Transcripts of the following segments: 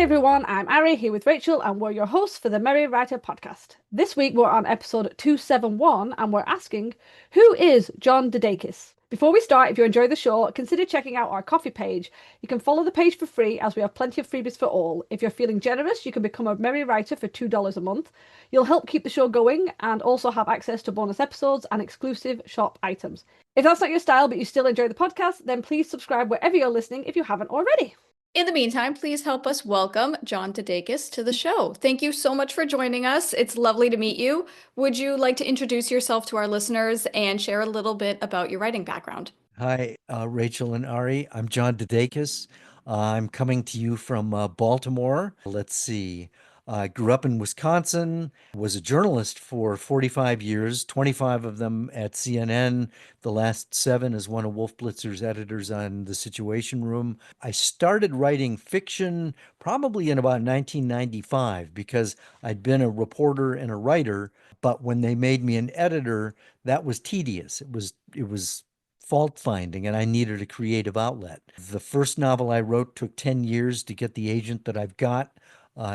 everyone, I'm Ari here with Rachel, and we're your hosts for the Merry Writer podcast. This week we're on episode 271, and we're asking, who is John DeDakis? Before we start, if you enjoy the show, consider checking out our coffee page. You can follow the page for free as we have plenty of freebies for all. If you're feeling generous, you can become a Merry Writer for $2 a month. You'll help keep the show going and also have access to bonus episodes and exclusive shop items. If that's not your style but you still enjoy the podcast, then please subscribe wherever you're listening if you haven't already. In the meantime, please help us welcome John DeDakis to the show. Thank you so much for joining us. It's lovely to meet you. Would you like to introduce yourself to our listeners and share a little bit about your writing background? Hi, Rachel and Ari. I'm John DeDakis. I'm coming to you from Baltimore. Let's see. I grew up in Wisconsin, was a journalist for 45 years, 25 of them at CNN. The last 7 as one of Wolf Blitzer's editors on The Situation Room. I started writing fiction probably in about 1995 because I'd been a reporter and a writer, but when they made me an editor, that was tedious. It was fault finding, and I needed a creative outlet. The first novel I wrote took 10 years to get the agent that I've got.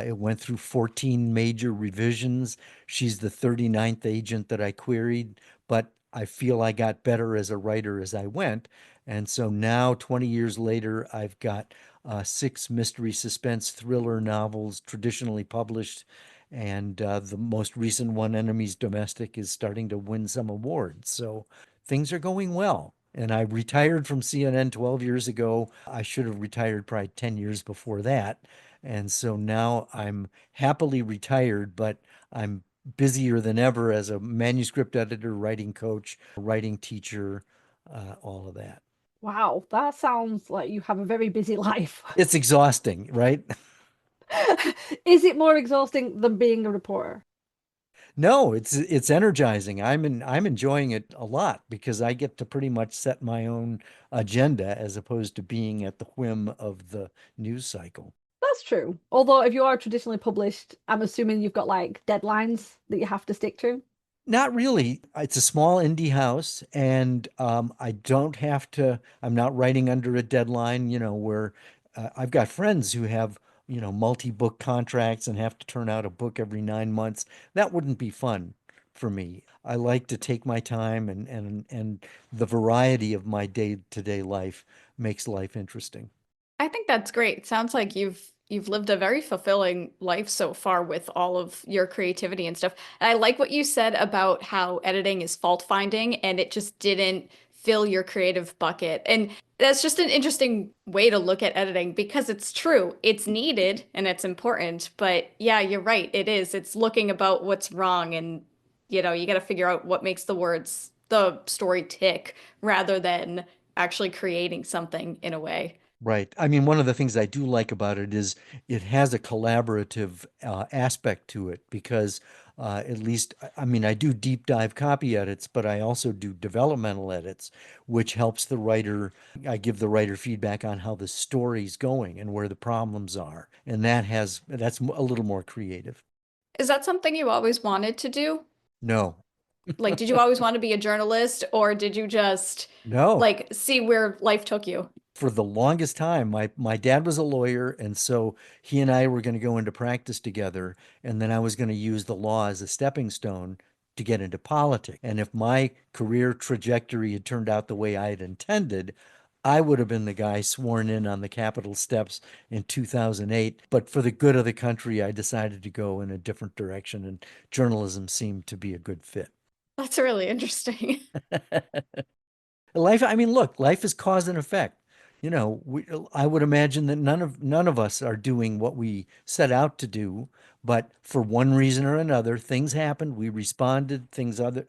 It went through 14 major revisions. She's the 39th agent that I queried, but I feel I got better as a writer as I went. And so now, 20 years later, I've got 6 mystery suspense thriller novels traditionally published. And the most recent one, Enemies Domestic, is starting to win some awards. So things are going well. And I retired from CNN 12 years ago. I should have retired probably 10 years before that. And so now I'm happily retired, but I'm busier than ever as a manuscript editor, writing coach, writing teacher, all of that. Wow, that sounds like you have a very busy life. It's exhausting, right? Is it more exhausting than being a reporter? No, it's energizing. I'm enjoying it a lot because I get to pretty much set my own agenda as opposed to being at the whim of the news cycle. That's true. Although if you are traditionally published, I'm assuming you've got like deadlines that you have to stick to. Not really. It's a small indie house, and I don't have to, I'm not writing under a deadline, where I've got friends who have, multi-book contracts and have to turn out a book every 9 months. That wouldn't be fun for me. I like to take my time, and the variety of my day-to-day life makes life interesting. I think that's great. Sounds like you've lived a very fulfilling life so far with all of your creativity and stuff. And I like what you said about how editing is fault finding and it just didn't fill your creative bucket. And that's just an interesting way to look at editing because it's true. It's needed and it's important. But yeah, you're right. It is. It's looking about what's wrong and you got to figure out what makes the story tick rather than actually creating something in a way. Right. I mean, one of the things I do like about it is it has a collaborative aspect to it because at least, I mean, I do deep dive copy edits, but I also do developmental edits, which helps the writer. I give the writer feedback on how the story's going and where the problems are. And that's a little more creative. Is that something you always wanted to do? No, Like, did you always want to be a journalist or did you just no. like see where life took you? For the longest time, my dad was a lawyer, and so he and I were going to go into practice together, and then I was going to use the law as a stepping stone to get into politics. And if my career trajectory had turned out the way I had intended, I would have been the guy sworn in on the Capitol steps in 2008. But for the good of the country, I decided to go in a different direction, and journalism seemed to be a good fit. That's really interesting. Life, I mean, look, life is cause and effect. I would imagine that none of us are doing what we set out to do, but for one reason or another, things happened, we responded,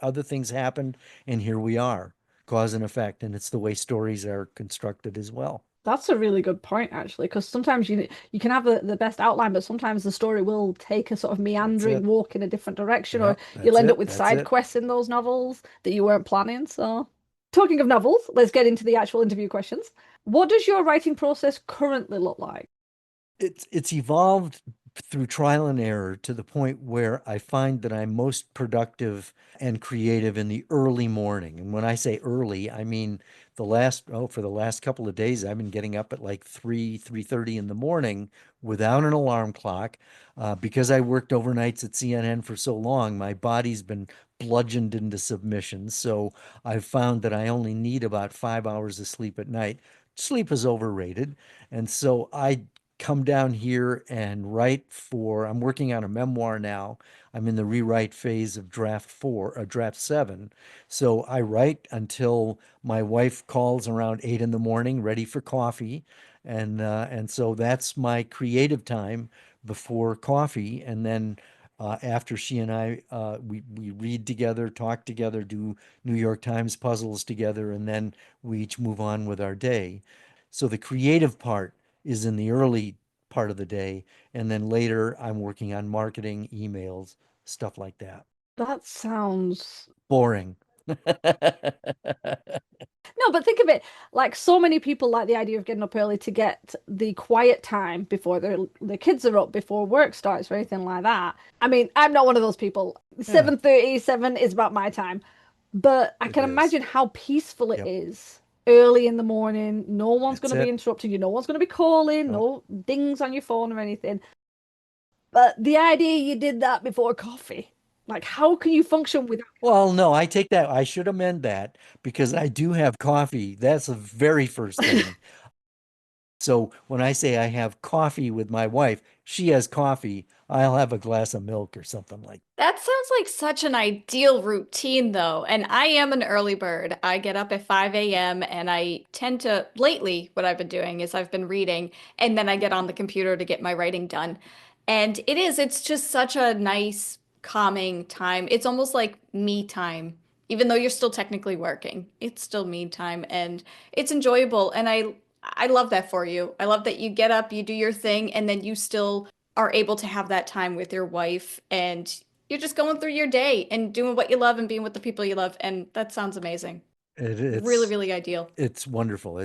other things happened, and here we are, cause and effect, and it's the way stories are constructed as well. That's a really good point, actually, because sometimes you can have the best outline, but sometimes the story will take a sort of That's meandering it. walk in a different direction, or Yep, you'll that's end up it. with That's side it. quests in those novels that you weren't planning. So, talking of novels, let's get into the actual interview questions. What does your writing process currently look like? It's evolved through trial and error to the point where I find that I'm most productive and creative in the early morning. And when I say early, I mean for the last couple of days, I've been getting up at like 3:30 in the morning without an alarm clock. Because I worked overnights at CNN for so long, my body's been bludgeoned into submission. So I've found that I only need about 5 hours of sleep at night. Sleep is overrated. And so I come down here and I'm working on a memoir now. I'm in the rewrite phase of draft 7. So I write until my wife calls around 8 in the morning, ready for coffee. And so that's my creative time before coffee. And then after she and I, we read together, talk together, do New York Times puzzles together, and then we each move on with our day. So the creative part is in the early part of the day. And then later, I'm working on marketing, emails, stuff like that. That sounds Boring. No, but think of it like so many people like the idea of getting up early to get the quiet time before their kids are up, before work starts or anything like that. I mean, I'm not one of those people. Yeah, 7:37 is about my time. But I it can is. imagine how peaceful it Yep, is early in the morning. No one's going that's to be it. interrupting you. No one's going to be calling. No. No dings on your phone or anything. But the idea you did that before coffee, like how can you function without? Well, no, I take that. I should amend that because I do have coffee. That's the very first thing. So when I say I have coffee with my wife, she has coffee. I'll have a glass of milk or something like. That sounds like such an ideal routine, though. And I am an early bird. I get up at 5 a.m. and I tend to, lately, what I've been doing is I've been reading and then I get on the computer to get my writing done. And it's just such a nice, calming time. It's almost like me time. Even though you're still technically working, it's still me time and it's enjoyable. And I love that for you. I love that you get up, you do your thing, and then you still are able to have that time with your wife and you're just going through your day and doing what you love and being with the people you love. And that sounds amazing. It, Really, it's really ideal. it's wonderful.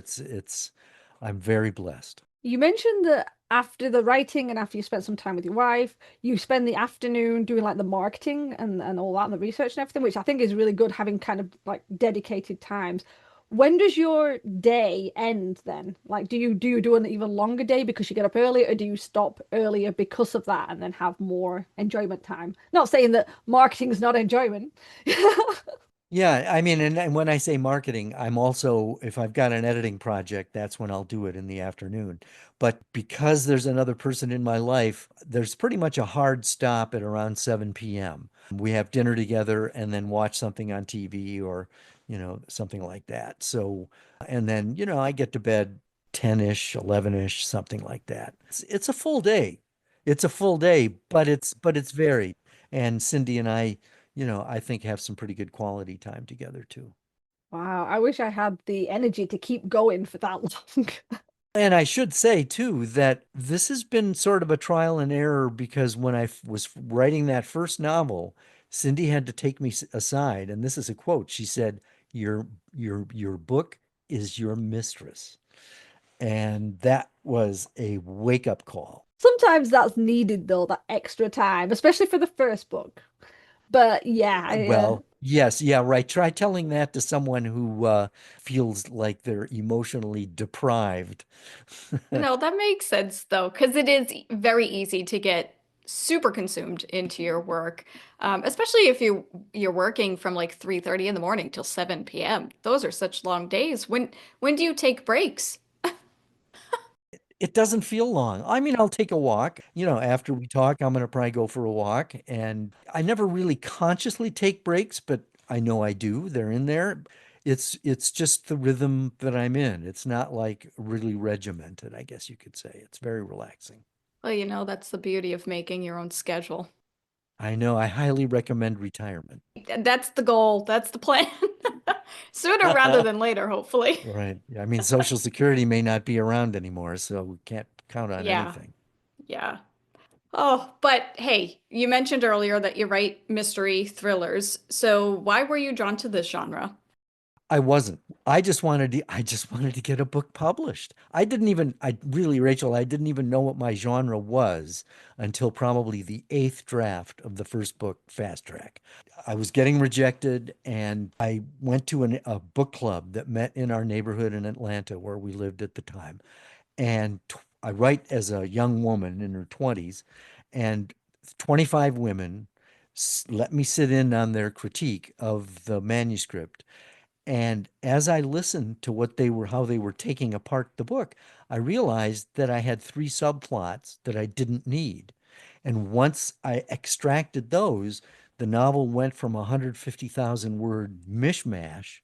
I'm very blessed. You mentioned that after the writing and after you spent some time with your wife, you spend the afternoon doing like the marketing and all that and the research and everything, which I think is really good having kind of like dedicated times. When does your day end then? Like, do you do an even longer day because you get up earlier, or do you stop earlier because of that and then have more enjoyment time? Not saying that marketing is not enjoyment. Yeah, I mean, and when I say marketing, I'm also, if I've got an editing project, that's when I'll do it in the afternoon. But because there's another person in my life, there's pretty much a hard stop at around 7 p.m. We have dinner together and then watch something on TV or, something like that. So, and then, I get to bed 10-ish, 11-ish, something like that. It's a full day. It's a full day, but it's varied. And Cindy and I think have some pretty good quality time together too. Wow, I wish I had the energy to keep going for that long. And I should say too that this has been sort of a trial and error because when was writing that first novel, Cindy had to take me aside, and this is a quote. She said, "Your book is your mistress." And that was a wake-up call. Sometimes that's needed though, that extra time, especially for the first book. But yeah, Well, yes, yeah, right. Try telling that to someone who feels like they're emotionally deprived. No, that makes sense though, because it is very easy to get super consumed into your work, especially if you're working from like 3:30 in the morning till 7 p.m. Those are such long days. When do you take breaks? It doesn't feel long. I mean, I'll take a walk. After we talk, I'm going to probably go for a walk. And I never really consciously take breaks, but I know I do. They're in there. It's just the rhythm that I'm in. It's not like really regimented, I guess you could say. It's very relaxing. Well, that's the beauty of making your own schedule. I know. I highly recommend retirement. That's the goal. That's the plan. Sooner rather than later, hopefully. Right. Yeah, I mean, Social Security may not be around anymore, so we can't count on Yeah, anything. yeah. Oh, but hey, you mentioned earlier that you write mystery thrillers. So why were you drawn to this genre? I wasn't. I just wanted to get a book published. I really, Rachel, I didn't even know what my genre was until probably the eighth draft of the first book, Fast Track. I was getting rejected, and I went to a book club that met in our neighborhood in Atlanta where we lived at the time. And I write as a young woman in her 20s, and 25 women let me sit in on their critique of the manuscript. And as I listened to how they were taking apart the book, I realized that I had three subplots that I didn't need. And once I extracted those, the novel went from a 150,000 word mishmash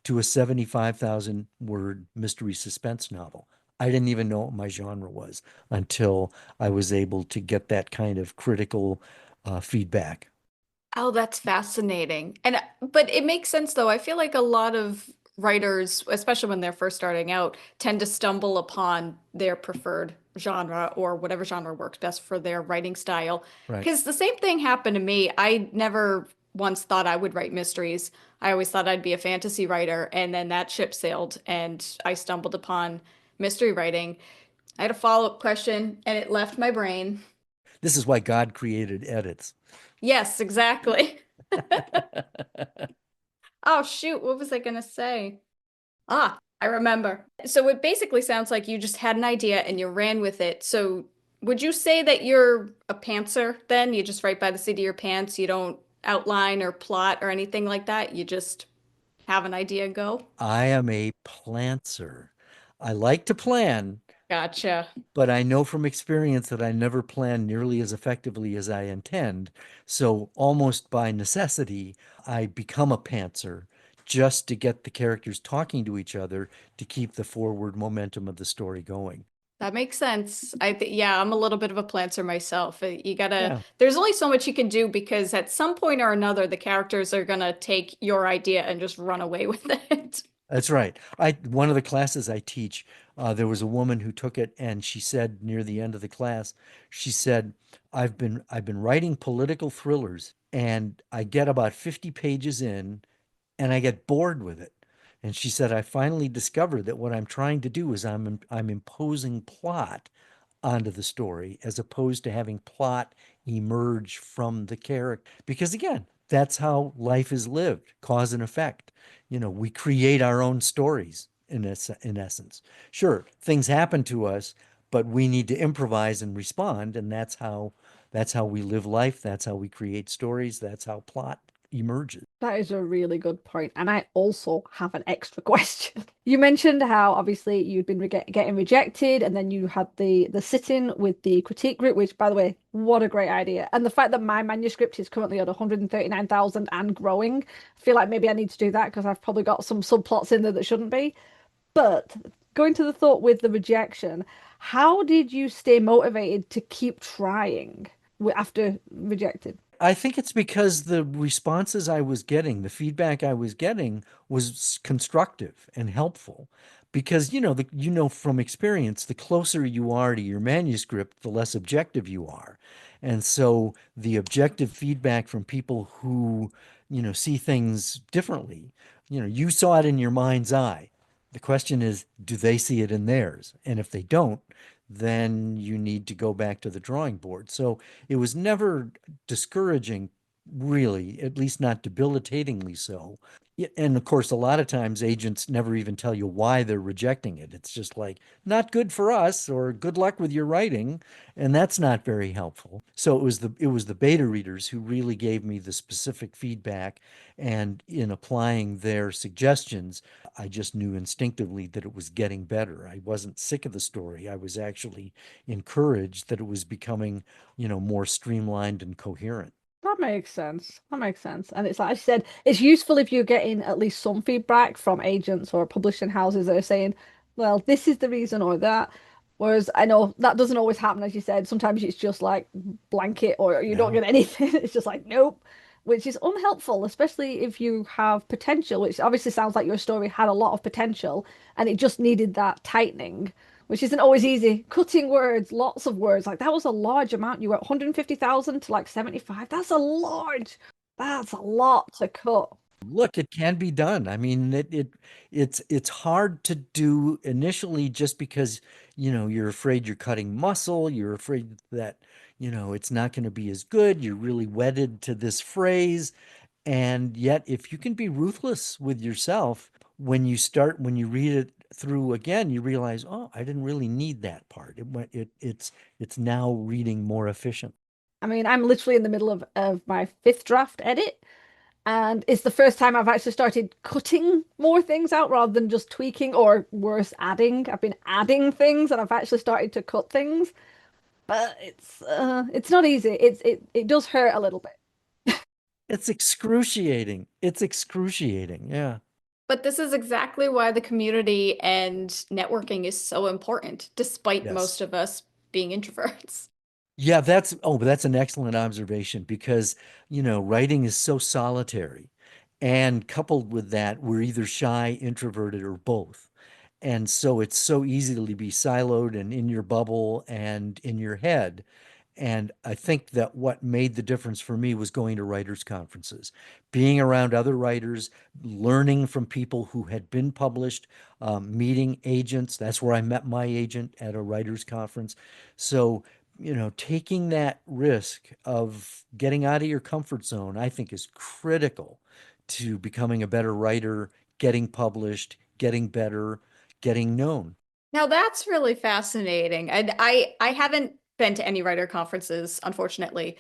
to a 75,000 word mystery suspense novel. I didn't even know what my genre was until I was able to get that kind of critical feedback. Oh, that's fascinating. And but it makes sense though. I feel like a lot of writers, especially when they're first starting out, tend to stumble upon their preferred genre or whatever genre works best for their writing style. Right. Because the same thing happened to me. I never once thought I would write mysteries. I always thought I'd be a fantasy writer, and then that ship sailed, and I stumbled upon mystery writing. I had a follow-up question, and it left my brain. This is why God created edits. Yes, exactly. Oh, shoot. What was I going to say? Ah, I remember. So it basically sounds like you just had an idea and you ran with it. So would you say that you're a pantser then? You just write by the seat of your pants. You don't outline or plot or anything like that. You just have an idea and go. I am a plantser. I like to plan, Gotcha. but I know from experience that I never plan nearly as effectively as I intend. So almost by necessity, I become a pantser just to get the characters talking to each other to keep the forward momentum of the story going. That makes sense. Yeah, I'm a little bit of a planter myself. You gotta, Yeah. there's only so much you can do because at some point or another, the characters are gonna take your idea and just run away with it. That's right. One of the classes I teach, there was a woman who took it, and she said near the end of the class, she said, I've been writing political thrillers, and I get about 50 pages in, and I get bored with it. And she said, I finally discovered that what I'm trying to do is I'm imposing plot onto the story as opposed to having plot emerge from the character. Because again, that's how life is lived, cause and effect. We create our own stories in essence. Sure, things happen to us, but we need to improvise and respond, and that's how we live life, that's how we create stories, that's how plot emerges. That is a really good point. And I also have an extra question. You mentioned how obviously you'd been getting rejected, and then you had the sit-in with the critique group, which, by the way, what a great idea. And the fact that my manuscript is currently at 139,000 and growing, I feel like maybe I need to do that because I've probably got some subplots in there that shouldn't be. But going to the thought with the rejection, how did you stay motivated to keep trying after rejected? I think it's because the responses I was getting, the feedback I was getting was constructive and helpful. Because from experience, the closer you are to your manuscript, the less objective you are. And so the objective feedback from people who, see things differently, you saw it in your mind's eye. The question is, do they see it in theirs? And if they don't, then you need to go back to the drawing board. So it was never discouraging, really, at least not debilitatingly so. And of course, a lot of times agents never even tell you why they're rejecting it. It's just like, not good for us, or good luck with your writing, and that's not very helpful. So it was the beta readers who really gave me the specific feedback, and in applying their suggestions, I just knew instinctively that it was getting better. I wasn't sick of the story. I was actually encouraged that it was becoming, more streamlined and coherent. That makes sense. That makes sense. And it's like I said, it's useful if you're getting at least some feedback from agents or publishing houses that are saying, well, this is the reason or that. Whereas I know that doesn't always happen, as you said. Sometimes it's just like blanket or you don't No. get anything. It's just like, nope, which is unhelpful, especially if you have potential, which obviously sounds like your story had a lot of potential and it just needed that tightening, which isn't always easy. Cutting words, lots of words. Like that was a large amount. You went 150,000 to like 75. That's a lot to cut. Look, it can be done. I mean, it's hard to do initially just because, you're afraid you're cutting muscle, you're afraid that, it's not going to be as good. You're really wedded to this phrase. And yet, if you can be ruthless with yourself, when you read it through again, you realize, oh, I didn't really need that part. It's now reading more efficient. I mean, I'm literally in the middle of my fifth draft edit, and it's the first time I've actually started cutting more things out rather than just tweaking or worse, adding. I've been adding things and I've actually started to cut things, but it's not easy. It does hurt a little bit. It's excruciating. It's excruciating. Yeah. But this is exactly why the community and networking is so important, despite most Yes. of us being introverts. Yeah, but that's an excellent observation because, writing is so solitary. And coupled with that, we're either shy, introverted, or both. And so it's so easy to be siloed and in your bubble and in your head. And I think that what made the difference for me was going to writers' conferences, being around other writers, learning from people who had been published, meeting agents. That's where I met my agent at a writers' conference. So, taking that risk of getting out of your comfort zone, I think is critical to becoming a better writer, getting published, getting better, getting known. Now that's really fascinating. And I haven't been to any writer conferences, unfortunately.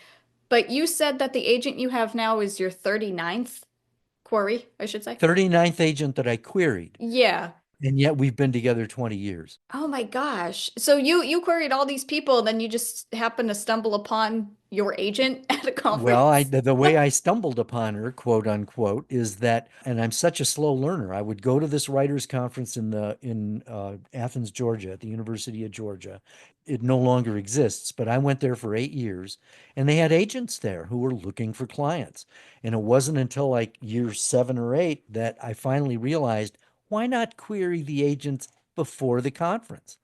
But you said that the agent you have now is your 39th query, I should say. 39th agent that I queried, Yeah. and yet we've been together 20 years. Oh my gosh. So you queried all these people, and then you just happen to stumble upon your agent at a Well, conference? the way I stumbled upon her, quote unquote, is that, and I'm such a slow learner. I would go to this writers' conference in Athens, Georgia, at the University of Georgia. It no longer exists, but I went there for 8 years, and they had agents there who were looking for clients. And it wasn't until like year 7 or 8 that I finally realized, why not query the agents before the conference?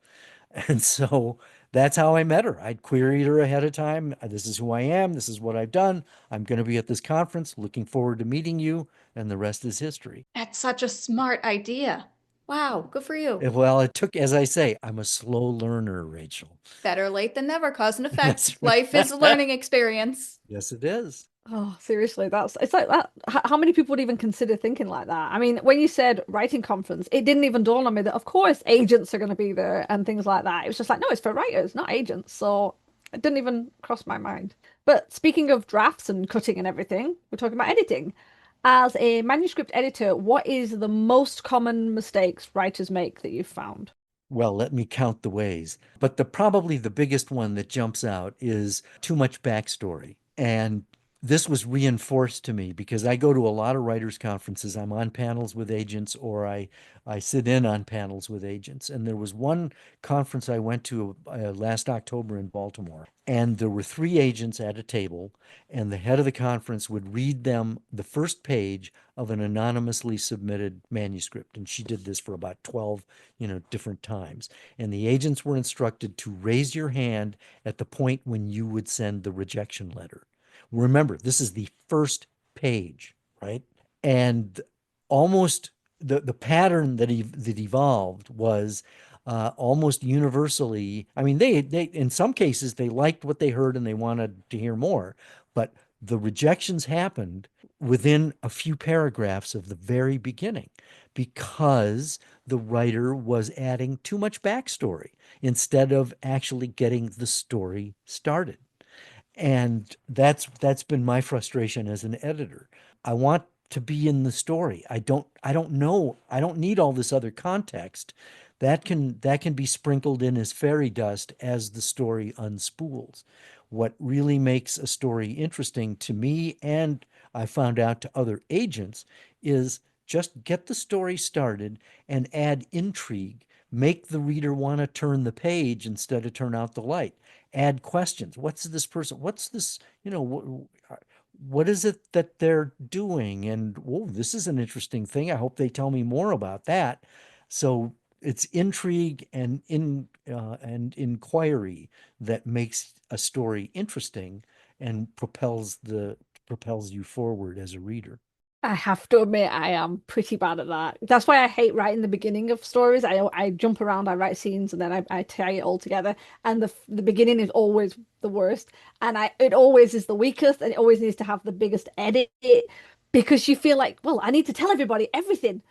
And so that's how I met her. I'd queried her ahead of time. This is who I am. This is what I've done. I'm going to be at this conference. Looking forward to meeting you. And the rest is history. That's such a smart idea. Wow, good for you. Well, it took, as I say, I'm a slow learner, Rachel. Better late than never, cause and effect. That's Life is a right. learning experience. Yes, it is. Oh, seriously, it's like that. How many people would even consider thinking like that? I mean, when you said writing conference, it didn't even dawn on me that, of course, agents are going to be there and things like that. It was just like, no, it's for writers, not agents. So it didn't even cross my mind. But speaking of drafts and cutting and everything, we're talking about editing. As a manuscript editor, what is the most common mistakes writers make that you've found? Well, let me count the ways. But probably the biggest one that jumps out is too much backstory. And this was reinforced to me because I go to a lot of writers' conferences. I'm on panels with agents or I sit in on panels with agents. And there was one conference I went to last October in Baltimore, and there were three agents at a table, and the head of the conference would read them the first page of an anonymously submitted manuscript. And she did this for about 12, different times. And the agents were instructed to raise your hand at the point when you would send the rejection letter. Remember, this is the first page, right? And almost the pattern that evolved was almost universally. I mean, they in some cases they liked what they heard and they wanted to hear more, but the rejections happened within a few paragraphs of the very beginning because the writer was adding too much backstory instead of actually getting the story started. And that's been my frustration as an editor. I want to be in the story. I don't know. I don't need all this other context. That can be sprinkled in as fairy dust as the story unspools. What really makes a story interesting to me, and I found out to other agents, is just get the story started and add intrigue. Make the reader want to turn the page instead of turn out the light. Add questions. What's this person? What's this? What is it that they're doing? And whoa, this is an interesting thing. I hope they tell me more about that. So it's intrigue and inquiry that makes a story interesting and propels you forward as a reader. I have to admit, I am pretty bad at that. That's why I hate writing the beginning of stories. I jump around, I write scenes, and then I tie it all together. And the beginning is always the worst, and it always is the weakest, and it always needs to have the biggest edit because you feel like, well, I need to tell everybody everything.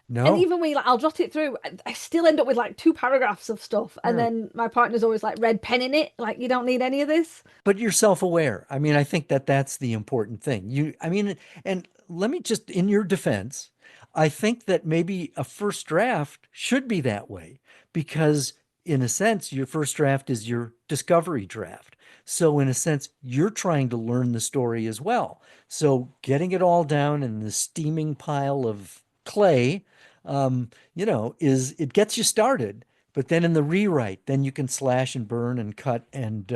And No, even when like, I'll jot it through, I still end up with like two paragraphs of stuff, and sure. then my partner's always like red penning it, like you don't need any of this. But you're self-aware. I mean, I think that that's the important thing. I mean, and let me just, in your defense, I think that maybe a first draft should be that way because, in a sense, your first draft is your discovery draft. So, in a sense, you're trying to learn the story as well. So, getting it all down in the steaming pile of clay, is it gets you started. But then in the rewrite, then you can slash and burn and cut and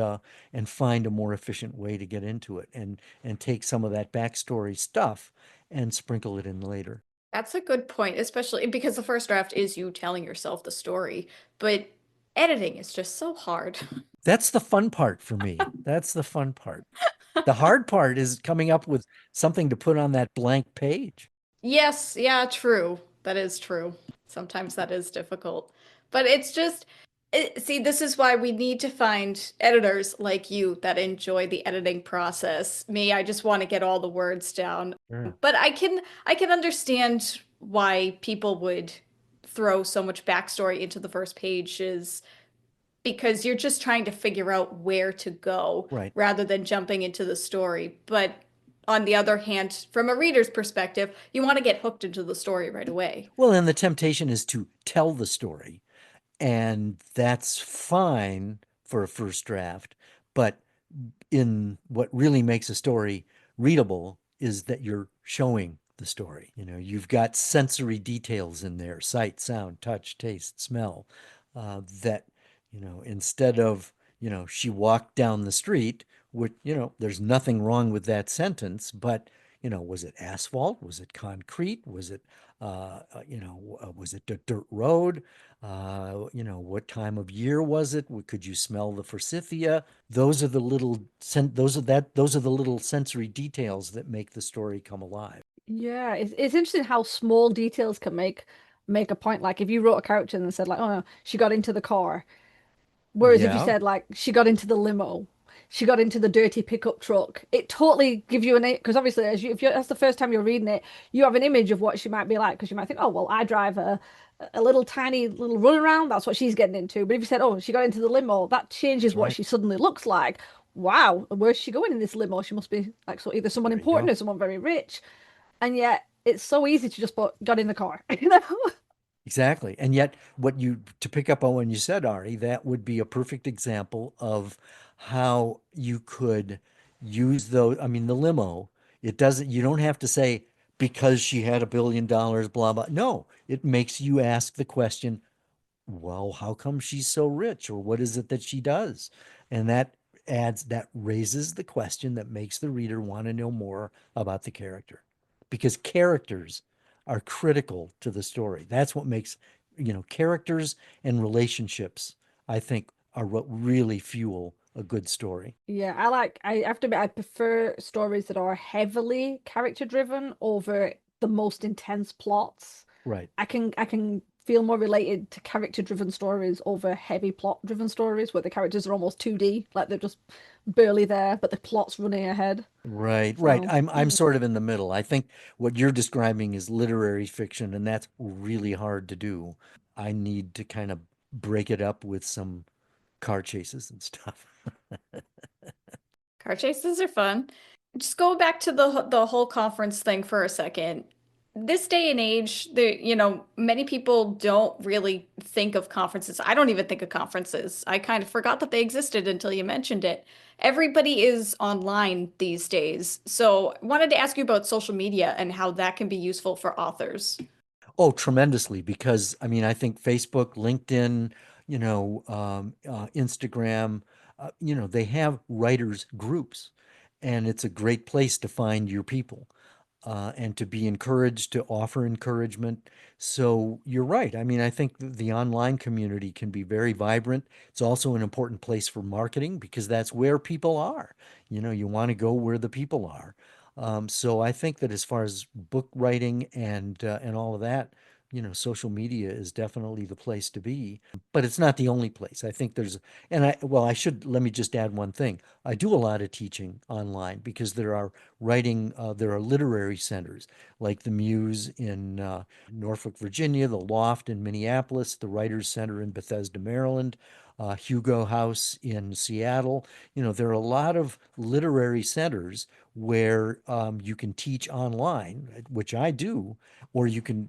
find a more efficient way to get into it and take some of that backstory stuff and sprinkle it in later. That's a good point, especially because the first draft is you telling yourself the story, but editing is just so hard. That's the fun part for me. That's the fun part. The hard part is coming up with something to put on that blank page. Yes, yeah, true. That is true. Sometimes that is difficult. But it's just, see, this is why we need to find editors like you that enjoy the editing process. Me, I just want to get all the words down. Sure. But I can understand why people would throw so much backstory into the first pages because you're just trying to figure out where to go Right. rather than jumping into the story. But on the other hand, from a reader's perspective, you want to get hooked into the story right away. Well, and the temptation is to tell the story. And that's fine for a first draft. But in what really makes a story readable is that you're showing the story. You've got sensory details in there, sight, sound, touch, taste, smell, that, instead of, she walked down the street, which, there's nothing wrong with that sentence, but, was it asphalt? Was it concrete? Was it, was it a dirt road? What time of year was it? Could you smell the forsythia? Those are the little sensory details that make the story come alive. Yeah, it's interesting how small details can make a point. Like if you wrote a character and said like, oh no, she got into the car. Whereas if you Yeah, said like she got into the limo, she got into the dirty pickup truck, it totally gives you an because obviously if you that's the first time you're reading it, you have an image of what she might be like because you might think, oh well, I drive a little tiny little runaround, that's what she's getting into. But if you said, oh, she got into the limo, that changes that's what right. she suddenly looks like. Wow, where's she going in this limo? She must be like so either someone There you important go. or someone very rich. And yet it's so easy to just put got in the car, you know? Exactly. And yet, to pick up on what you said, Ari, that would be a perfect example of how you could use those. I mean, the limo, you don't have to say because she had $1 billion, blah, blah. No, it makes you ask the question, well, how come she's so rich? Or what is it that she does? And that raises the question that makes the reader want to know more about the character. Because characters are critical to the story. That's what makes, characters and relationships, I think, are what really fuel a good story. Yeah, I have to admit I prefer stories that are heavily character driven over the most intense plots. Right. I can feel more related to character driven stories over heavy plot driven stories where the characters are almost 2D, like they're just barely there, but the plot's running ahead. Right, right. So, I'm sort of in the middle. I think what you're describing is literary fiction, and that's really hard to do. I need to kind of break it up with some car chases and stuff. Car chases are fun. Just go back to the whole conference thing for a second. This day and age, many people don't really think of conferences. I don't even think of conferences. I kind of forgot that they existed until you mentioned it. Everybody is online these days. So, I wanted to ask you about social media and how that can be useful for authors. Oh, tremendously, because I mean, I think Facebook, LinkedIn, Instagram, they have writers groups, and it's a great place to find your people, and to be encouraged, to offer encouragement. So you're right. I mean, I think the online community can be very vibrant. It's also an important place for marketing because that's where people are. You want to go where the people are. So I think that as far as book writing and all of that, social media is definitely the place to be. But it's not the only place. I think there's, and I, well, I should, let me just add one thing. I do a lot of teaching online because there are literary centers like the Muse in Norfolk, Virginia, the Loft in Minneapolis, the Writers Center in Bethesda, Maryland, Hugo House in Seattle. There are a lot of literary centers where you can teach online, which I do, or you can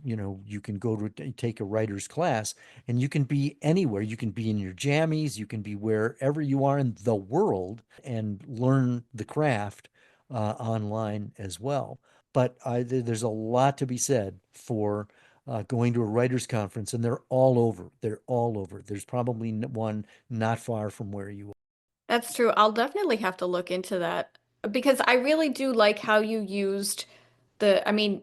go to take a writer's class, and you can be anywhere. You can be in your jammies, you can be wherever you are in the world and learn the craft online as well. But there's a lot to be said for going to a writers conference, and they're all over. They're all over. There's probably one not far from where you are. That's true. I'll definitely have to look into that because I really do like how you used I mean,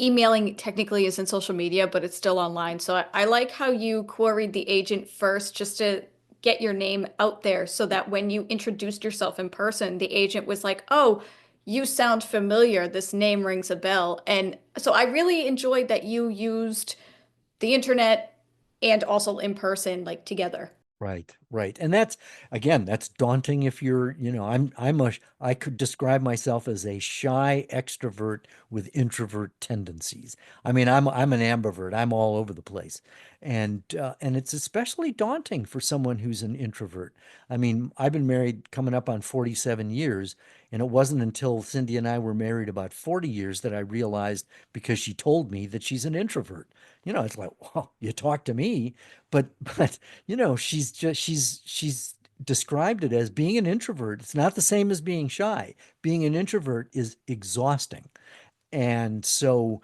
emailing technically isn't social media, but it's still online. So I like how you queried the agent first just to get your name out there so that when you introduced yourself in person, the agent was like, oh, you sound familiar. This name rings a bell. And so I really enjoyed that you used the internet and also in person, like together. Right, right. And that's daunting if I could describe myself as a shy extrovert with introvert tendencies. I mean, I'm an ambivert. I'm all over the place. And it's especially daunting for someone who's an introvert. I mean, I've been married coming up on 47 years, and it wasn't until Cindy and I were married about 40 years that I realized, because she told me, that she's an introvert. It's like, well, you talk to me, but she's described it as being an introvert. It's not the same as being shy. Being an introvert is exhausting. And so,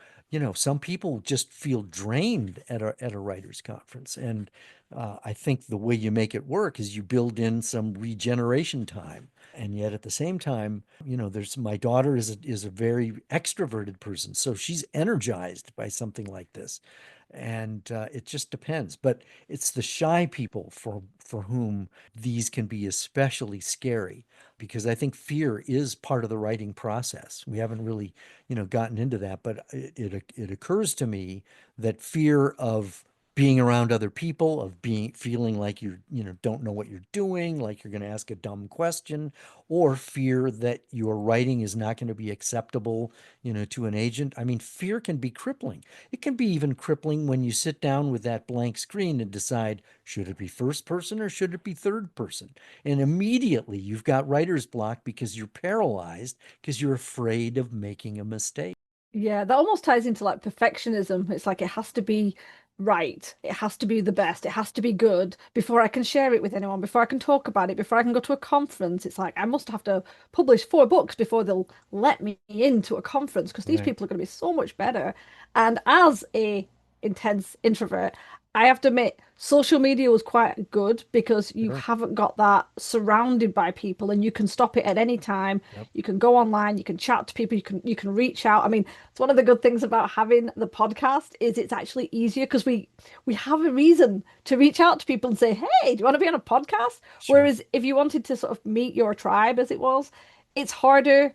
some people just feel drained at a writers conference. And I think the way you make it work is you build in some regeneration time. And yet at the same time, there's my daughter is a very extroverted person, so she's energized by something like this. And it just depends. But it's the shy people for whom these can be especially scary, because I think fear is part of the writing process. We haven't really, gotten into that, but it occurs to me that fear of being around other people, of feeling like don't know what you're doing, like you're going to ask a dumb question, or fear that your writing is not going to be acceptable, to an agent. I mean, fear can be crippling. It can be even crippling when you sit down with that blank screen and decide, should it be first person or should it be third person? And immediately you've got writer's block because you're paralyzed because you're afraid of making a mistake. Yeah, that almost ties into like perfectionism. It's like it has to be right. It has to be the best. It has to be good before I can share it with anyone, before I can talk about it, before I can go to a conference. It's like I must have to publish 4 books before they'll let me into a conference because these Right. people are going to be so much better. And as a intense introvert, I have to admit, social media was quite good because you Sure. haven't got that surrounded by people and you can stop it at any time. Yep. You can go online, you can chat to people, you can reach out. I mean, it's one of the good things about having the podcast is it's actually easier because we have a reason to reach out to people and say, "Hey, do you want to be on a podcast?" Sure. Whereas if you wanted to sort of meet your tribe as it was, it's harder.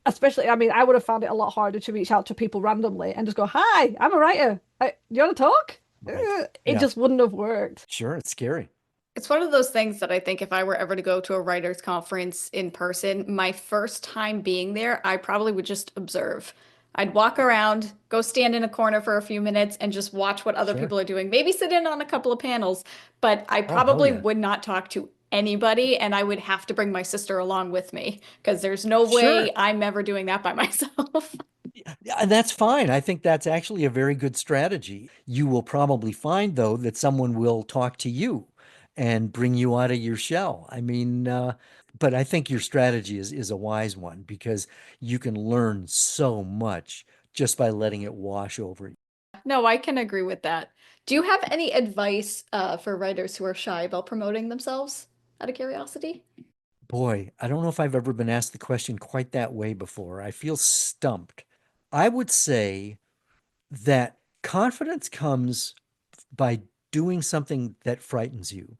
Especially, I mean, I would have found it a lot harder to reach out to people randomly and just go, "Hi, I'm a writer. Do you want to talk?" Right. It Yeah. just wouldn't have worked. Sure. It's scary. It's one of those things that I think if I were ever to go to a writers' conference in person, my first time being there, I probably would just observe. I'd walk around, go stand in a corner for a few minutes, and just watch what other Sure. people are doing. Maybe sit in on a couple of panels, but I Oh, hell probably yeah. would not talk to anybody, and I would have to bring my sister along with me because there's no way Sure. I'm ever doing that by myself. Yeah, and that's fine. I think that's actually a very good strategy. You will probably find, though, that someone will talk to you and bring you out of your shell. I mean, but I think your strategy is a wise one because you can learn so much just by letting it wash over you. No, I can agree with that. Do you have any advice for writers who are shy about promoting themselves out of curiosity? Boy, I don't know if I've ever been asked the question quite that way before. I feel stumped. I would say that confidence comes by doing something that frightens you.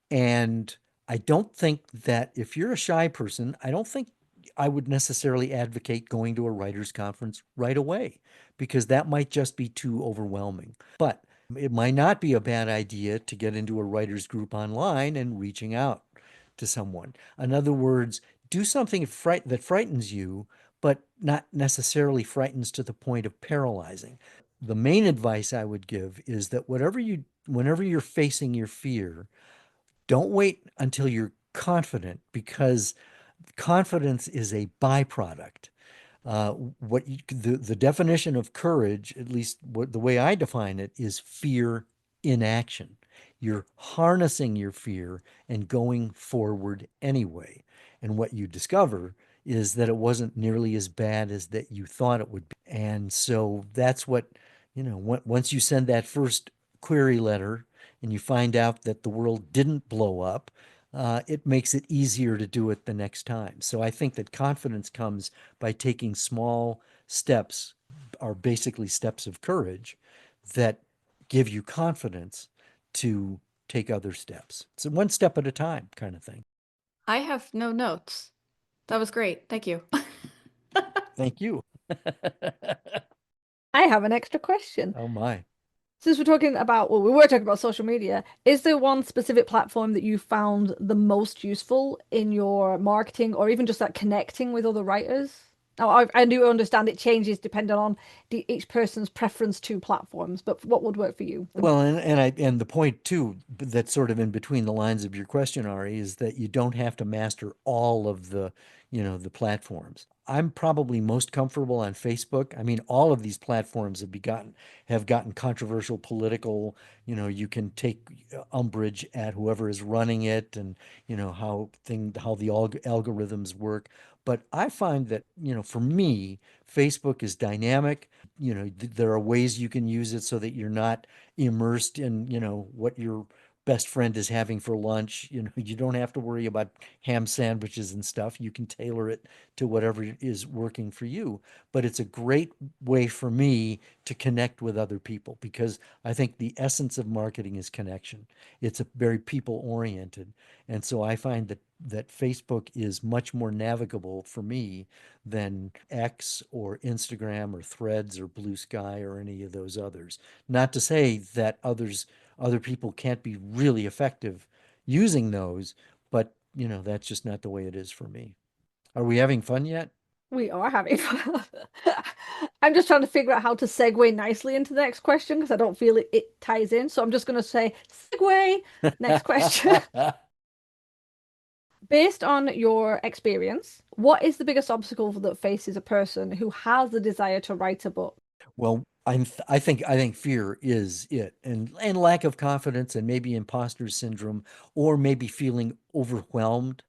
And I don't think that if you're a shy person, I don't think I would necessarily advocate going to a writers' conference right away because that might just be too overwhelming. But it might not be a bad idea to get into a writers group online and reaching out to someone. In other words, do something that frightens you, but not necessarily frightens to the point of paralyzing. The main advice I would give is that whenever you're facing your fear, don't wait until you're confident because confidence is a byproduct. The definition of courage, at least the way I define it, is fear in action. You're harnessing your fear and going forward anyway. And what you discover is that it wasn't nearly as bad as that you thought it would be. And so that's what, once you send that first query letter and you find out that the world didn't blow up, it makes it easier to do it the next time. So I think that confidence comes by taking small steps, are basically steps of courage that give you confidence to take other steps. It's a one step at a time kind of thing. I have no notes. That was great. Thank you. Thank you. I have an extra question. Oh my. Since we're talking about, well, we were talking about social media, is there one specific platform that you found the most useful in your marketing or even just like connecting with other writers? Now, I do understand it changes depending on each person's preference to platforms, but what would work for you? Well, and the point too that's sort of in between the lines of your question, Ari, is that you don't have to master all of the platforms. I'm probably most comfortable on Facebook. I mean, all of these platforms have gotten controversial, political. You can take umbrage at whoever is running it, and how the algorithms work. But I find that, for me, Facebook is dynamic. There are ways you can use it so that you're not immersed in, what your best friend is having for lunch. You don't have to worry about ham sandwiches and stuff. You can tailor it to whatever is working for you. But it's a great way for me to connect with other people because I think the essence of marketing is connection. It's a very people oriented. And so I find that Facebook is much more navigable for me than X or Instagram or Threads or Blue Sky or any of those others. Not to say that other people can't be really effective using those, but that's just not the way it is for me. Are we having fun yet? We are having fun. I'm just trying to figure out how to segue nicely into the next question because I don't feel it ties in. So I'm just going to say, segue, next question. Based on your experience, what is the biggest obstacle that faces a person who has the desire to write a book? Well, I think fear is it, and lack of confidence, and maybe imposter syndrome, or maybe feeling overwhelmed,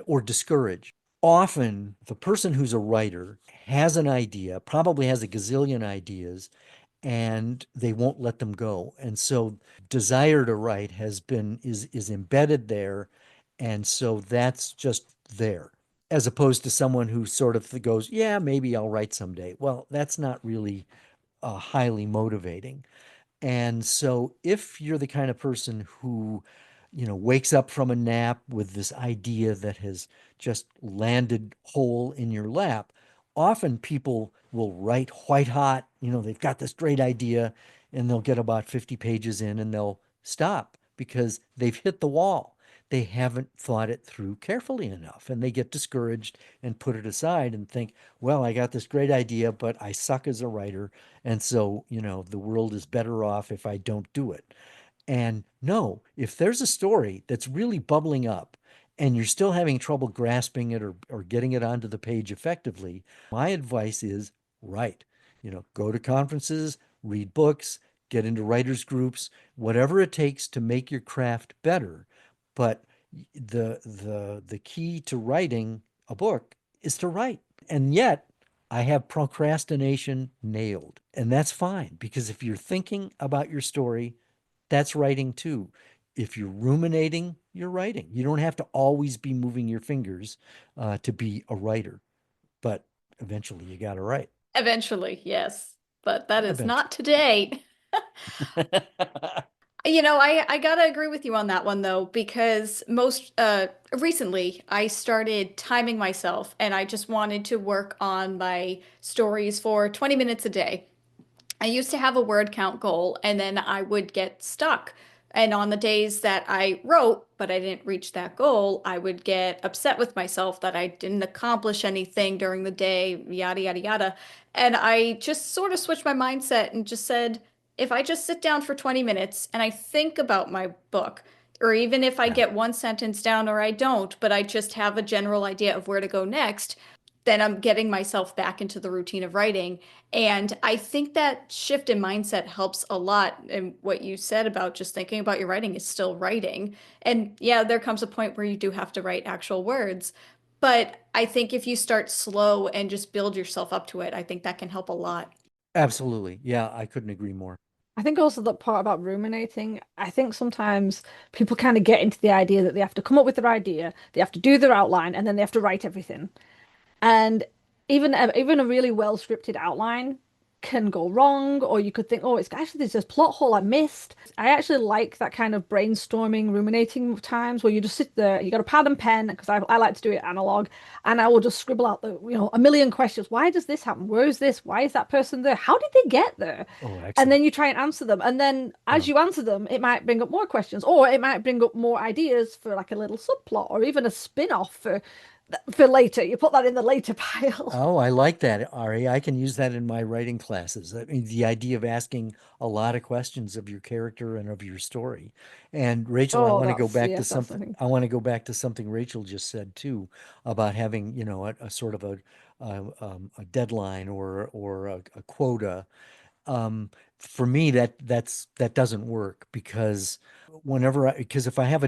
or discouraged. Often, the person who's a writer has an idea, probably has a gazillion ideas, and they won't let them go. And so, desire to write is embedded there, and so that's just there, as opposed to someone who sort of goes, yeah, maybe I'll write someday. Well, that's not really highly motivating. And so if you're the kind of person who, wakes up from a nap with this idea that has just landed whole in your lap, often people will write white hot, they've got this great idea and they'll get about 50 pages in and they'll stop because they've hit the wall. They haven't thought it through carefully enough and they get discouraged and put it aside and think, well, I got this great idea, but I suck as a writer. And so, the world is better off if I don't do it. And no, if there's a story that's really bubbling up and you're still having trouble grasping it or getting it onto the page effectively, my advice is write. Go to conferences, read books, get into writers groups, whatever it takes to make your craft better. But the key to writing a book is to write. And yet I have procrastination nailed. And that's fine because if you're thinking about your story, that's writing too. If you're ruminating, you're writing. You don't have to always be moving your fingers to be a writer, but eventually you got to write. Eventually, yes. But that is Eventually. not today. I gotta agree with you on that one though, because most recently I started timing myself and I just wanted to work on my stories for 20 minutes a day. I used to have a word count goal and then I would get stuck. And on the days that I wrote, but I didn't reach that goal, I would get upset with myself that I didn't accomplish anything during the day, yada, yada, yada. And I just sort of switched my mindset and just said, if I just sit down for 20 minutes and I think about my book, or even if I Yeah, get one sentence down or I don't, but I just have a general idea of where to go next, then I'm getting myself back into the routine of writing. And I think that shift in mindset helps a lot. And what you said about just thinking about your writing is still writing. And yeah, there comes a point where you do have to write actual words. But I think if you start slow and just build yourself up to it, I think that can help a lot. absolutely. Yeah, I couldn't agree more. I think also the part about ruminating, I think sometimes people kind of get into the idea that they have to come up with their idea, they have to do their outline, and then they have to write everything. And even a really well scripted outline can go wrong, or you could think, oh, it's actually there's this plot hole I missed. I actually like that kind of brainstorming, ruminating times where you just sit there, you got a pad and pen, because I like to do it analog, and I will just scribble out a million questions. Why does this happen? Where is this? Why is that person there? How did they get there? Oh, And excellent. then you try and answer them. And then Yeah. as you answer them, it might bring up more questions, or it might bring up more ideas for like a little subplot or even a spin-off for later. You put that in the later pile. Oh, I like that, Ari. I can use that in my writing classes. I mean, the idea of asking a lot of questions of your character and of your story. And Rachel, Oh, that's yes, that's the thing. I want to go back to something Rachel just said too, about having, a sort of a deadline or a quota. For me, that doesn't work because because if I have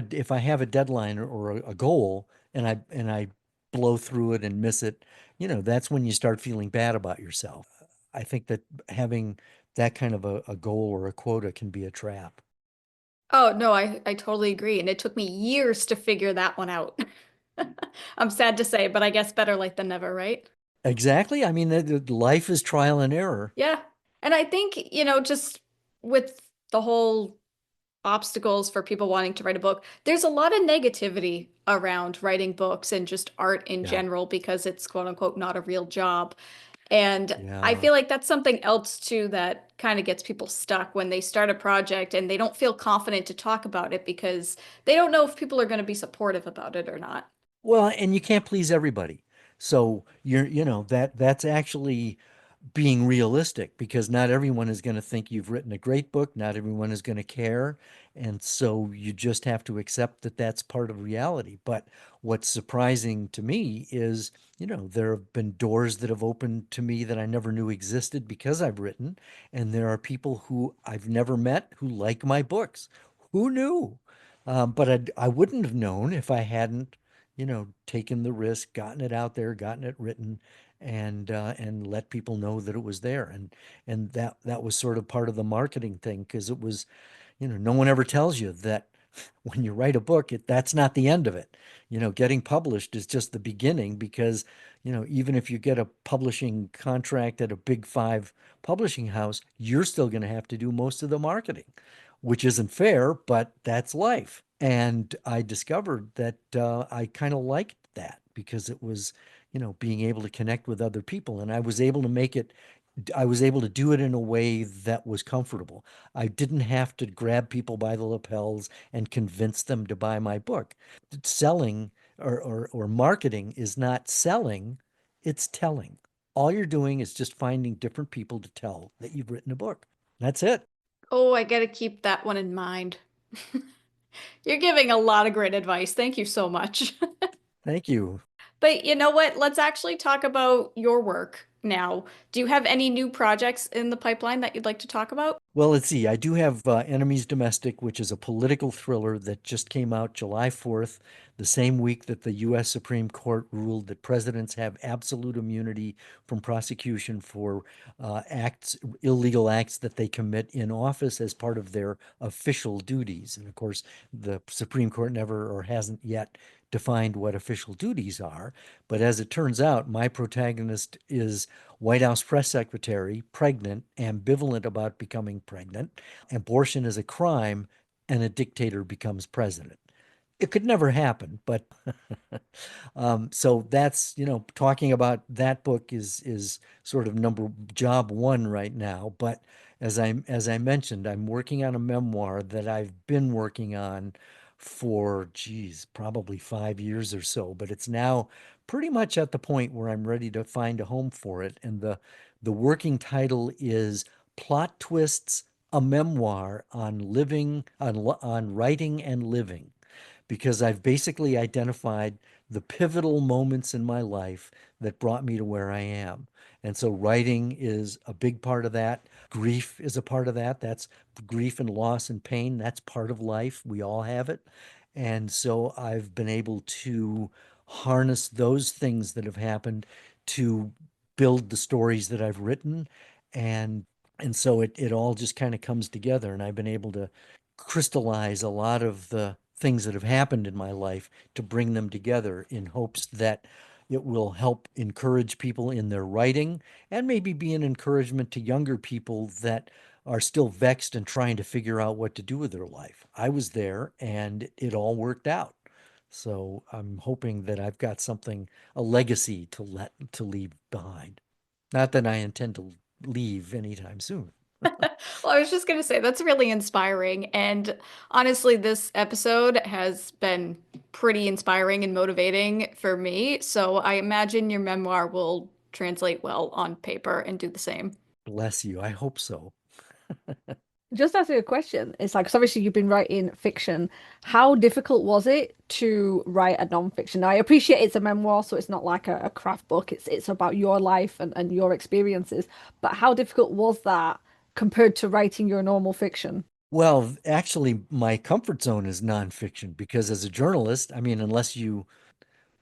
a deadline or a goal and I blow through it and miss it, that's when you start feeling bad about yourself. I think that having that kind of a goal or a quota can be a trap. Oh, no, I totally agree. And it took me years to figure that one out. I'm sad to say, but I guess better late than never, right? Exactly. I mean, life is trial and error. Yeah. And I think, just with the whole obstacles for people wanting to write a book, there's a lot of negativity around writing books and just art in Yeah. general because it's quote unquote not a real job. And I Yeah. feel like that's something else too that kind of gets people stuck when they start a project and they don't feel confident to talk about it because they don't know if people are going to be supportive about it or not. Well, and you can't please everybody. So that's actually being realistic because not everyone is going to think you've written a great book. Not everyone is going to care. And so you just have to accept that that's part of reality. But what's surprising to me is, there have been doors that have opened to me that I never knew existed because I've written. And there are people who I've never met who like my books. Who knew? But I wouldn't have known if I hadn't, taken the risk, gotten it out there, gotten it written, and let people know that it was there. And that was sort of part of the marketing thing because it was, no one ever tells you that when you write a book, that's not the end of it. Getting published is just the beginning because, even if you get a publishing contract at a big five publishing house, you're still going to have to do most of the marketing, which isn't fair, but that's life. And I discovered that I kind of liked that because it was, being able to connect with other people. And I was able to do it in a way that was comfortable. I didn't have to grab people by the lapels and convince them to buy my book. Selling or marketing is not selling, it's telling. All you're doing is just finding different people to tell that you've written a book. That's it. Oh, I got to keep that one in mind. You're giving a lot of great advice. Thank you so much. Thank you. But you know what? Let's actually talk about your work now. Do you have any new projects in the pipeline that you'd like to talk about? Well, let's see. I do have Enemies Domestic, which is a political thriller that just came out July 4th, the same week that the U.S. Supreme Court ruled that presidents have absolute immunity from prosecution for illegal acts that they commit in office as part of their official duties. And of course, the Supreme Court never or hasn't yet defined what official duties are. But as it turns out, my protagonist is White House press secretary, pregnant, ambivalent about becoming pregnant. Abortion is a crime, and a dictator becomes president. It could never happen, but so that's, talking about that book is sort of job one right now. But as I mentioned, I'm working on a memoir that I've been working on for, geez, probably 5 years or so. But it's now pretty much at the point where I'm ready to find a home for it. And the working title is Plot Twists: A Memoir on on Writing and Living, because I've basically identified the pivotal moments in my life that brought me to where I am. And so writing is a big part of that. Grief is a part of that. That's grief and loss and pain. That's part of life. We all have it. And so I've been able to harness those things that have happened to build the stories that I've written. And so it all just kind of comes together. And I've been able to crystallize a lot of the things that have happened in my life to bring them together in hopes that it will help encourage people in their writing and maybe be an encouragement to younger people that are still vexed and trying to figure out what to do with their life. I was there and it all worked out. So I'm hoping that I've got something, a legacy to leave behind. Not that I intend to leave anytime soon. Well, I was just going to say that's really inspiring. And honestly, this episode has been pretty inspiring and motivating for me. So I imagine your memoir will translate well on paper and do the same. Bless you. I hope so. Just asking a question, it's like, 'cause obviously you've been writing fiction. How difficult was it to write a non-fiction? Now, I appreciate it's a memoir, so it's not like a craft book. It's about your life and your experiences. But how difficult was that compared to writing your normal fiction? Well, actually, my comfort zone is nonfiction because as a journalist, I mean,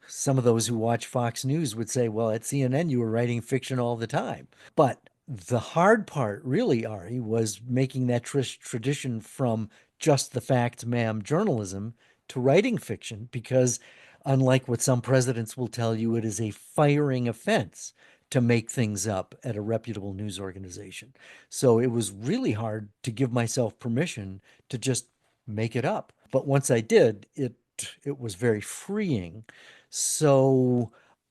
some of those who watch Fox News would say, well, at CNN, you were writing fiction all the time. But the hard part, really, Ari, was making that tradition from just the facts, ma'am, journalism to writing fiction, because unlike what some presidents will tell you, it is a firing offense to make things up at a reputable news organization. So it was really hard to give myself permission to just make it up. But once I did, it was very freeing. So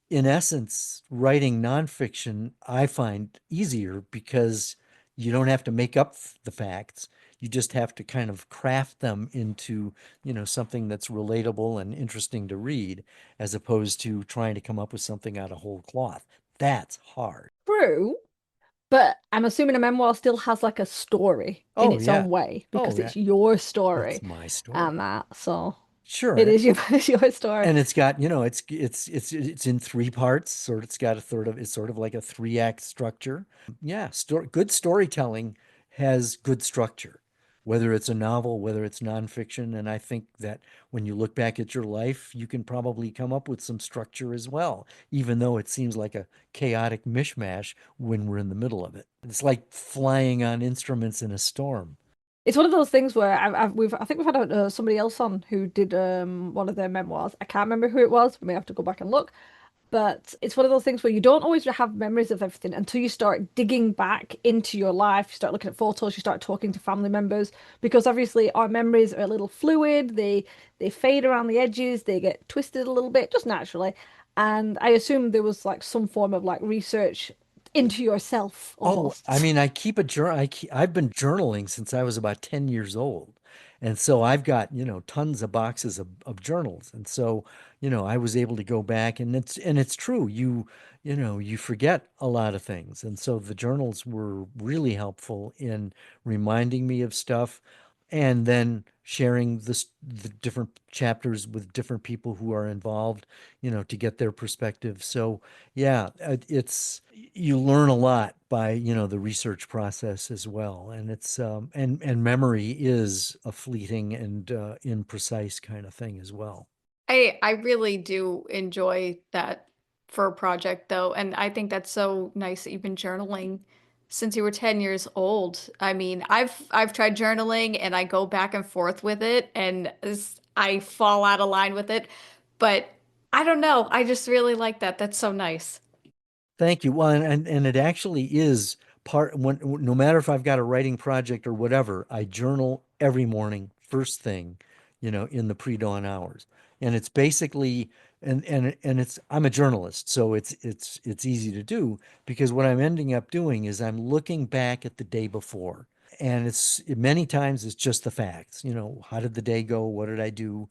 in essence, writing nonfiction I find easier because you don't have to make up the facts. You just have to kind of craft them into, something that's relatable and interesting to read, as opposed to trying to come up with something out of whole cloth. That's hard. True, but I'm assuming a memoir still has like a story in Oh, its yeah. own way Oh, because yeah. it's your It's story my story. and that. So it Sure. is your it's your story. And it's got, it's in three parts. It's got it's sort of like a three-act structure. Yeah, good storytelling has good structure, whether it's a novel, whether it's nonfiction. And I think that when you look back at your life, you can probably come up with some structure as well, even though it seems like a chaotic mishmash when we're in the middle of it. It's like flying on instruments in a storm. It's one of those things where I think we've had somebody else on who did one of their memoirs. I can't remember who it was. We may have to go back and look. But it's one of those things where you don't always have memories of everything until you start digging back into your life. You start looking at photos, you start talking to family members, because obviously our memories are a little fluid. They fade around the edges, they get twisted a little bit, just naturally. And I assume there was like some form of like research into yourself Oh, I almost. mean, I keep a journal. I've been journaling since I was about 10 years old. And so I've got, tons of boxes of journals. And so, I was able to go back and it's true. You forget a lot of things. And so the journals were really helpful in reminding me of stuff and then sharing the different chapters with different people who are involved, to get their perspective. So, yeah, you learn a lot by, the research process as well. And and memory is a fleeting and imprecise kind of thing as well. I really do enjoy that for a project though, and I think that's so nice that you've been journaling since you were 10 years old. I mean, I've tried journaling and I go back and forth with it and I fall out of line with it, but I don't know. I just really like that. That's so nice. Thank you. Well, and it actually is no matter if I've got a writing project or whatever, I journal every morning first thing, in the pre-dawn hours. And it's basically and it's I'm a journalist, so it's easy to do because what I'm ending up doing is I'm looking back at the day before. And it's many times it's just the facts, how did the day go? What did I do?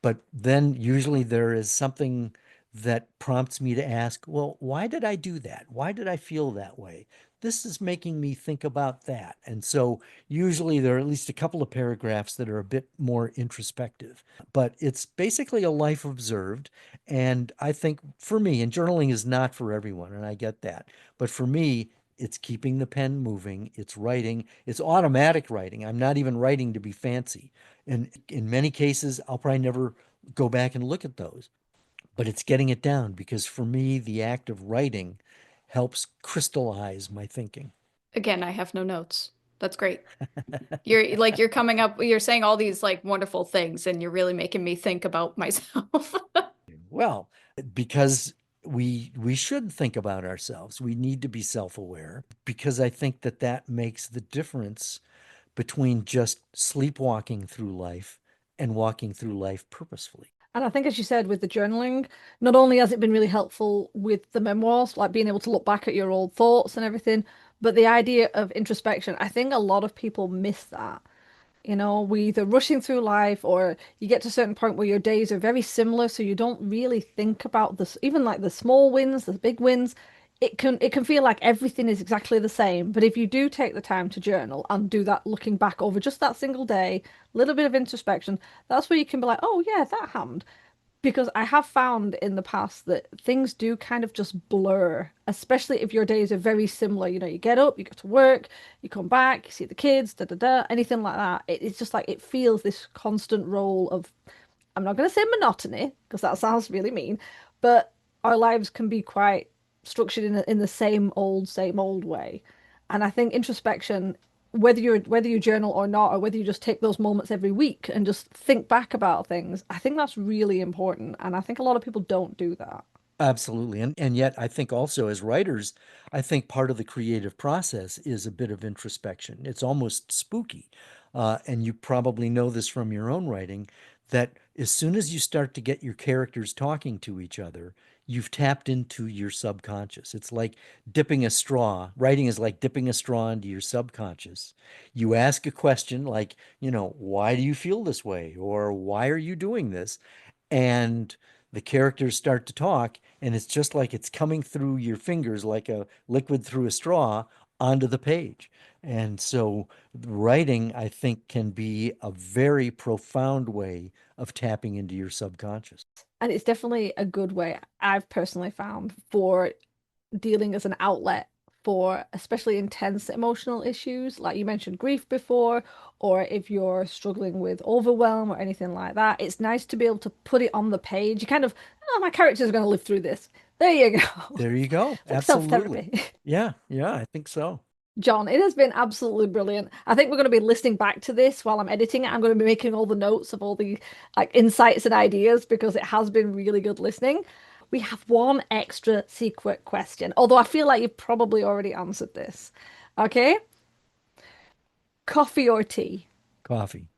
But then usually there is something that prompts me to ask, well, why did I do that? Why did I feel that way? This is making me think about that. And so usually there are at least a couple of paragraphs that are a bit more introspective, but it's basically a life observed. And I think for me, and journaling is not for everyone, and I get that, but for me, it's keeping the pen moving, it's writing, it's automatic writing. I'm not even writing to be fancy. And in many cases, I'll probably never go back and look at those, but it's getting it down because for me, the act of writing helps crystallize my thinking. Again, I have no notes. That's great. You're coming up, you're saying all these like wonderful things, and you're really making me think about myself. Well, because we should think about ourselves. We need to be self-aware because I think that that makes the difference between just sleepwalking through life and walking through life purposefully. And I think, as you said, with the journaling, not only has it been really helpful with the memoirs, like being able to look back at your old thoughts and everything, but the idea of introspection, I think a lot of people miss that. We either rushing through life or you get to a certain point where your days are very similar, so you don't really think about this, even like the small wins, the big wins. It can feel like everything is exactly the same. But if you do take the time to journal and do that looking back over just that single day, a little bit of introspection, that's where you can be like, oh yeah, that happened. Because I have found in the past that things do kind of just blur, especially if your days are very similar. You get up, you go to work, you come back, you see the kids, da da da, anything like that. It's just like it feels this constant role of, I'm not going to say monotony, because that sounds really mean, but our lives can be quite structured in the same old way. And I think introspection, whether you journal or not, or whether you just take those moments every week and just think back about things, I think that's really important. And I think a lot of people don't do that. Absolutely. And yet I think also as writers, I think part of the creative process is a bit of introspection. It's almost spooky. And you probably know this from your own writing, that as soon as you start to get your characters talking to each other, you've tapped into your subconscious. It's like dipping a straw. Writing is like dipping a straw into your subconscious. You ask a question like, why do you feel this way? Or why are you doing this? And the characters start to talk, and it's just like it's coming through your fingers like a liquid through a straw onto the page. And so writing, I think, can be a very profound way of tapping into your subconscious. And it's definitely a good way, I've personally found, for dealing as an outlet for especially intense emotional issues, like you mentioned grief before, or if you're struggling with overwhelm or anything like that. It's nice to be able to put it on the page. You kind of, oh, my character's going to live through this. There you go. There you go. It's like Absolutely. self-therapy. Yeah, I think so. John, it has been absolutely brilliant. I think we're going to be listening back to this while I'm editing it. I'm going to be making all the notes of all the like insights and ideas because it has been really good listening. We have one extra secret question, although I feel like you've probably already answered this. Okay? Coffee or tea? Coffee.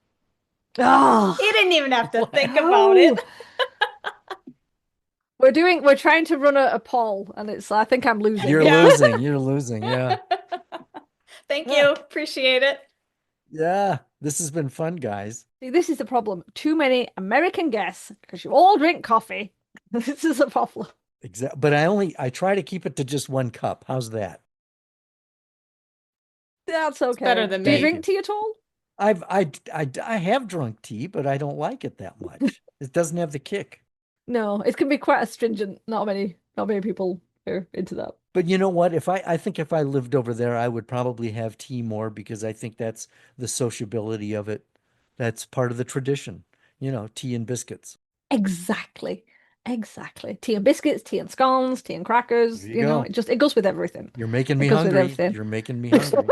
Oh, You didn't even have to think about it. we're trying to run a poll, and I think I'm losing. You're Yeah. losing. You're losing. Yeah. Thank you. Appreciate it. Yeah. This has been fun, guys. See, this is the problem. Too many American guests because you all drink coffee. This is a problem. Exactly. But I try to keep it to just one cup. How's that? That's okay. better than Do you me. drink tea at all? I have drunk tea, but I don't like it that much. It doesn't have the kick. No, it can be quite astringent. Not many people are into that. But you know what? I think if I lived over there, I would probably have tea more because I think that's the sociability of it. That's part of the tradition, tea and biscuits. Exactly. Exactly. Tea and biscuits, tea and scones, tea and crackers, There you go. it goes with everything. You're making It me goes with hungry. everything. You're making me hungry.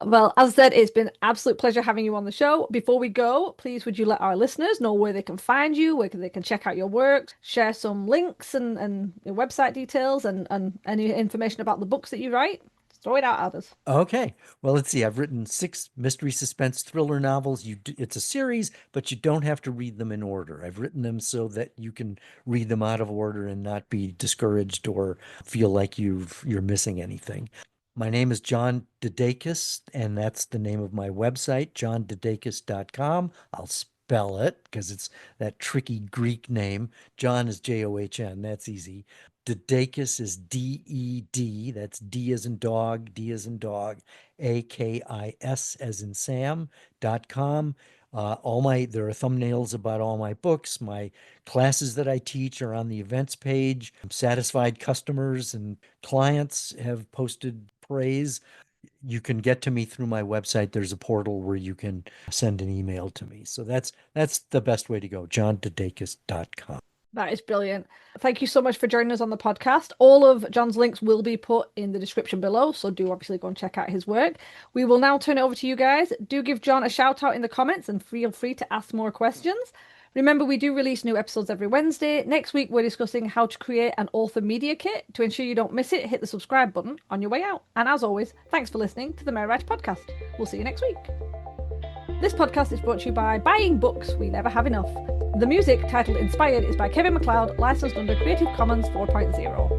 Well, as I said, it's been an absolute pleasure having you on the show. Before we go, please would you let our listeners know where they can find you, where they can check out your work, share some links and your website details and any information about the books that you write? Throw it out at us. Okay. Well, let's see. I've written 6 mystery suspense thriller novels. It's a series, but you don't have to read them in order. I've written them so that you can read them out of order and not be discouraged or feel like you're missing anything. My name is John DeDakis, and that's the name of my website, johndedakis.com. I'll spell it because it's that tricky Greek name. John is John. That's easy. DeDakis is D-E-D. That's D as in dog, D as in dog, A-K-I-S as in Sam.com. There are thumbnails about all my books. My classes that I teach are on the events page. Satisfied customers and clients have posted praise. You can get to me through my website. There's a portal where you can send an email to me. So that's the best way to go, johndedakis.com. That is brilliant. Thank you so much for joining us on the podcast. All of John's links will be put in the description below, so do obviously go and check out his work. We will now turn it over to you guys. Do give John a shout out in the comments and feel free to ask more questions. Remember, we do release new episodes every Wednesday. Next week, we're discussing how to create an author media kit. To ensure you don't miss it, hit the subscribe button on your way out. And as always, thanks for listening to the Merry Writer Podcast. We'll see you next week. This podcast is brought to you by Buying Books We Never Have Enough. The music, titled Inspired, is by Kevin MacLeod, licensed under Creative Commons 4.0.